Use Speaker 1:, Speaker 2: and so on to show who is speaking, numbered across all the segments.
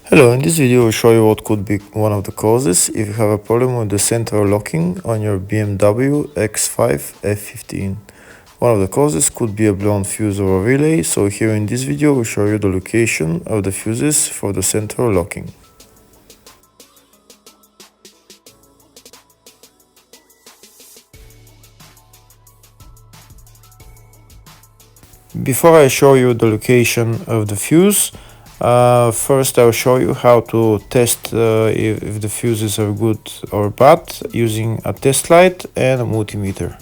Speaker 1: Hello, in this video I will show you what could be one of the causes if you have a problem with the central locking on your BMW X5 F15. One of the causes could be a blown fuse or a relay, so here in this video we'll show you the location of the fuses for the central locking. Before I show you the location of the fuse, first I'll show you how to test if the fuses are good or bad using a test light and a multimeter.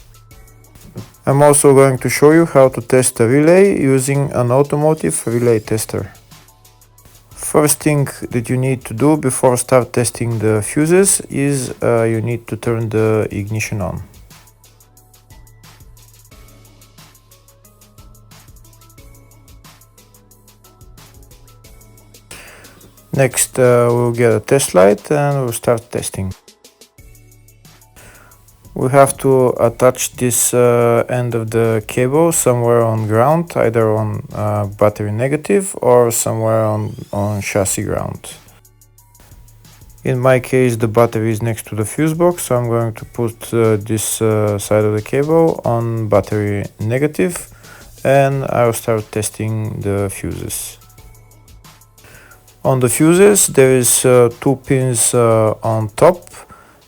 Speaker 1: I'm also going to show you how to test a relay using an automotive relay tester. First thing that you need to do before start testing the fuses is you need to turn the ignition on. Next we'll get a test light and we'll start testing. We have to attach this end of the cable somewhere on ground, either on battery negative or somewhere on chassis ground. In my case the battery is next to the fuse box, so I'm going to put this side of the cable on battery negative and I'll start testing the fuses. On the fuses there is two pins on top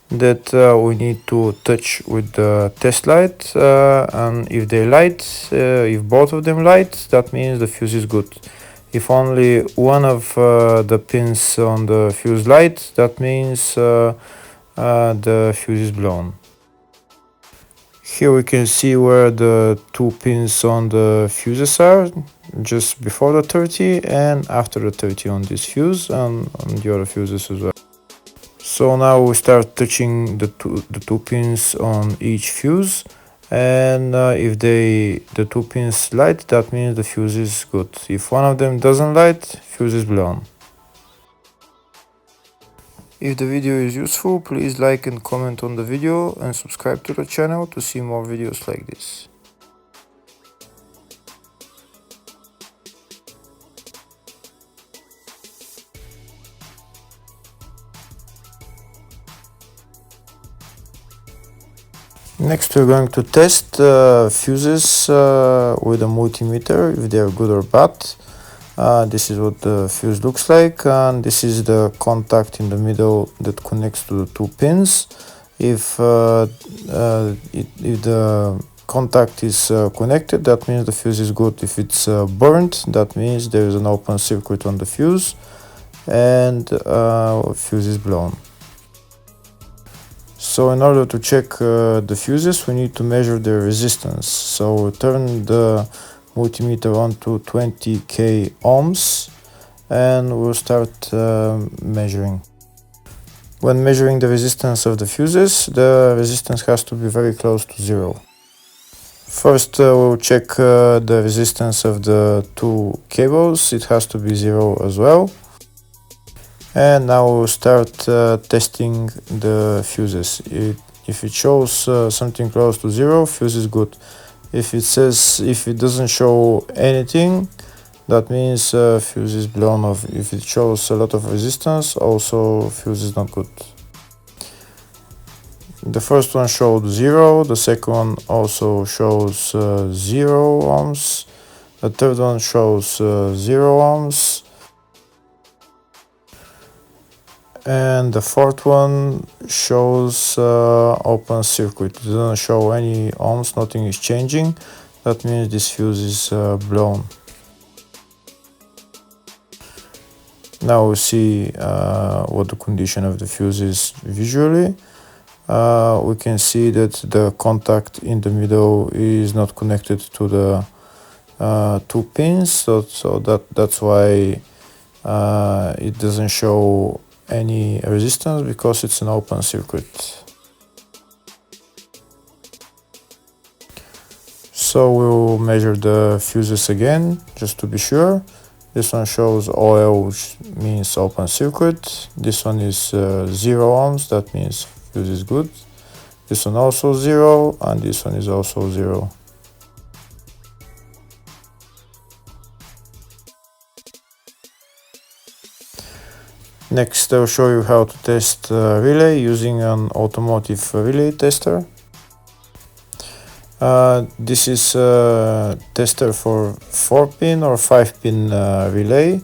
Speaker 1: that we need to touch with the test light, and if they light, if both of them light, that means the fuse is good. If only one of the pins on the fuse light, that means the fuse is blown. Here we can see where the two pins on the fuses are, just before the 30 and after the 30 on this fuse and on the other fuses as well. So now we start touching the two pins on each fuse, and if the two pins light, that means the fuse is good. If one of them doesn't light, fuse is blown. If the video is useful, please like and comment on the video and subscribe to the channel to see more videos like this. Next we're going to test fuses with a multimeter, if they are good or bad. This is what the fuse looks like, and this is the contact in the middle that connects to the two pins. If the contact is connected, that means the fuse is good. If it's burnt, that means there is an open circuit on the fuse and fuse is blown. So in order to check the fuses, we need to measure their resistance. So turn the multimeter on to 20k ohms and we'll start measuring. When measuring the resistance of the fuses, the resistance has to be very close to zero. First we'll check the resistance of the two cables. It has to be zero as well. And now we'll start testing the fuses. If it shows something close to zero, fuse is good. If it doesn't show anything, that means fuse is blown off. If it shows a lot of resistance, also fuse is not good. The first one showed 0, the second one also shows 0 ohms, the third one shows 0 ohms, and the fourth one shows open circuit. It doesn't show any ohms, nothing is changing. That means this fuse is blown. Now we see what the condition of the fuse is visually. We can see that the contact in the middle is not connected to the two pins, so that's why it doesn't show any resistance, because it's an open circuit. So we'll measure the fuses again just to be sure. This one shows OL, which means open circuit. This one is 0 ohms, that means fuse is good. This one also 0, and this one is also 0. Next, I'll show you how to test relay using an automotive relay tester. This is a tester for 4-pin or 5-pin relay.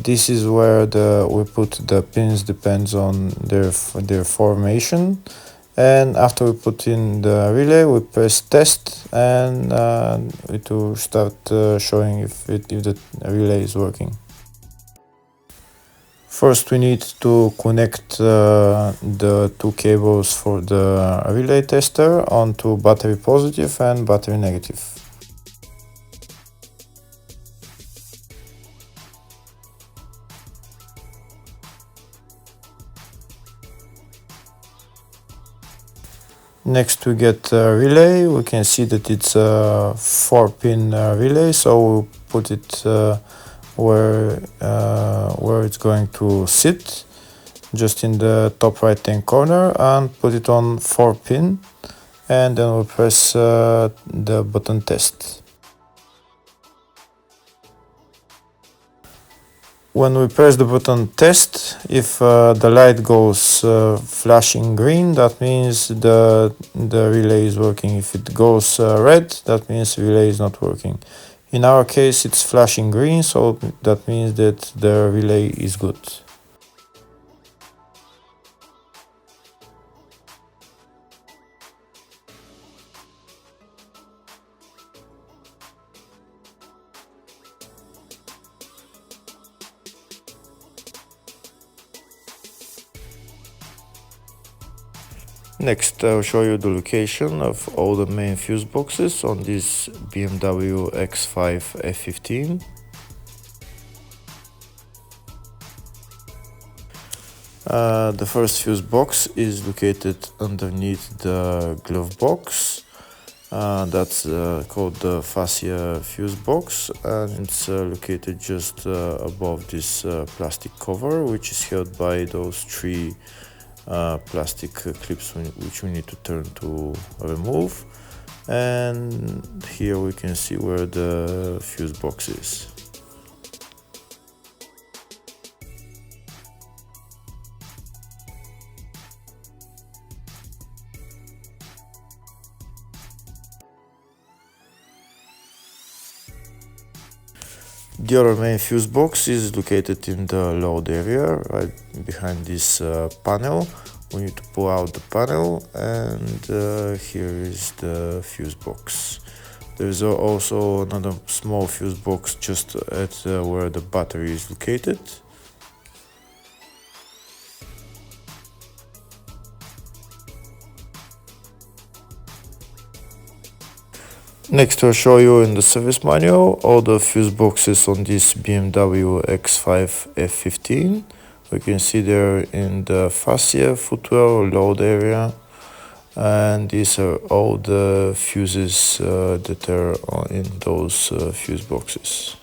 Speaker 1: This is where we put the pins, depends on their formation. And after we put in the relay, we press test, and it will start showing if the relay is working. First, we need to connect the two cables for the relay tester onto battery positive and battery negative. Next, we get a relay. We can see that it's a 4-pin relay, so we'll put it where it's going to sit, just in the top right hand corner, and put it on 4-pin, and then we'll press the button test. When we press the button test, if the light goes flashing green, that means the relay is working. If it goes red, that means the relay is not working. In our case, it's flashing green, so that means that the relay is good. Next, I'll show you the location of all the main fuse boxes on this BMW X5 F15. The first fuse box is located underneath the glove box. That's called the fascia fuse box, and it's located just above this plastic cover, which is held by those three plastic clips which we need to turn to remove. And here we can see where the fuse box is. The other main fuse box is located in the load area, right behind this panel. We need to pull out the panel, and here is the fuse box. There's also another small fuse box just at where the battery is located. Next, I'll show you in the service manual all the fuse boxes on this BMW X5 F15. We can see there in the fascia, footwell, load area, and these are all the fuses that are in those fuse boxes.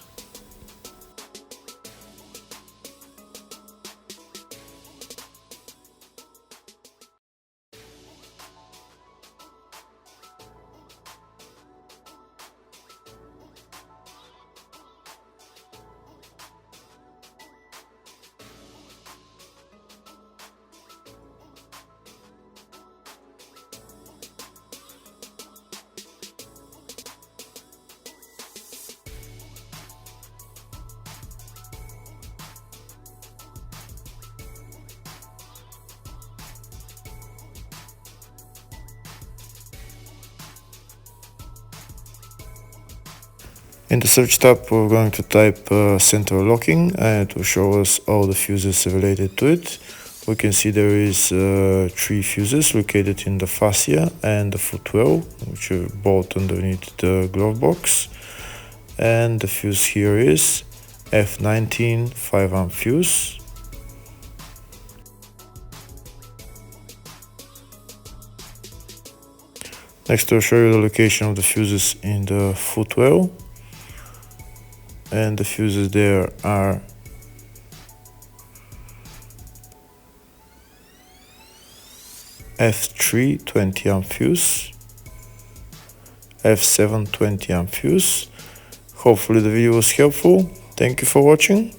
Speaker 1: In the search tab, we're going to type central locking, and it will show us all the fuses related to it. We can see there is 3 fuses located in the fascia and the footwell, which are both underneath the glove box. And the fuse here is F19 5-amp fuse. Next, I'll show you the location of the fuses in the footwell. And the fuses there are F3 20-amp fuse, F7 20-amp fuse. Hopefully the video was helpful. Thank you for watching.